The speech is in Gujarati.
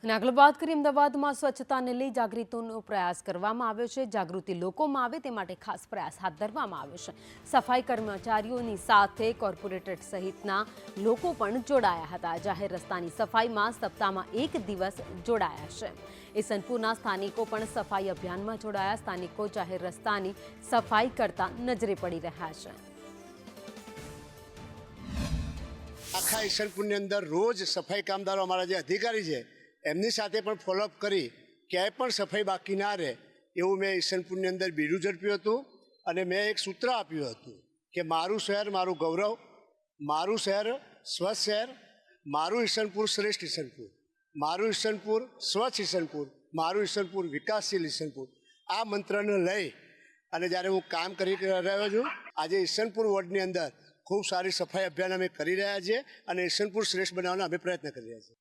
અને આગળ વાત કરીએ અમદાવાદમાં સ્વચ્છતાને લઈ જાગૃતિનો પ્રયાસ કરવામાં આવ્યો છે। જાગૃતિ લોકોમાં આવે તે માટે ખાસ પ્રયાસ હાથ ધરવામાં આવ્યો છે। સફાઈ કર્મચારીઓની સાથે કોર્પોરેટર સહિતના લોકો પણ જોડાયા હતા। જાહેર રસ્તાની સફાઈમાં સપ્તાહમાં એક દિવસ જોડાયા છે। ઈસનપુરના સ્થાનિકો પણ સફાઈ અભિયાનમાં જોડાયા। સ્થાનિકો જાહેર રસ્તાની સફાઈ કરતા નજરે પડી રહ્યા છે। આખા ઈસનપુરની અંદર રોજ સફાઈ કામદારો અમારા જે અધિકારી છે એમની સાથે પણ ફોલોઅપ કરી ક્યાંય પણ સફાઈ બાકી ના રહે એવું મેં ઈસનપુરની અંદર બીડું ઝડપ્યું હતું અને મેં એક સૂત્ર આપ્યું હતું કે મારું શહેર મારું ગૌરવ, મારું શહેર સ્વચ્છ શહેર, મારું ઈસનપુર શ્રેષ્ઠ ઈસનપુર, મારું ઈસનપુર સ્વચ્છ ઈસનપુર, મારું ઈસનપુર વિકાસશીલ ઈસનપુર। આ મંત્રને લઈ અને જ્યારે હું કામ કરી રહ્યો છું આજે ઈસનપુર વોર્ડની અંદર ખૂબ સારી સફાઈ અભિયાન અમે કરી રહ્યા છીએ અને ઈસનપુર શ્રેષ્ઠ બનાવવાનો અમે પ્રયત્ન કરી રહ્યા છીએ।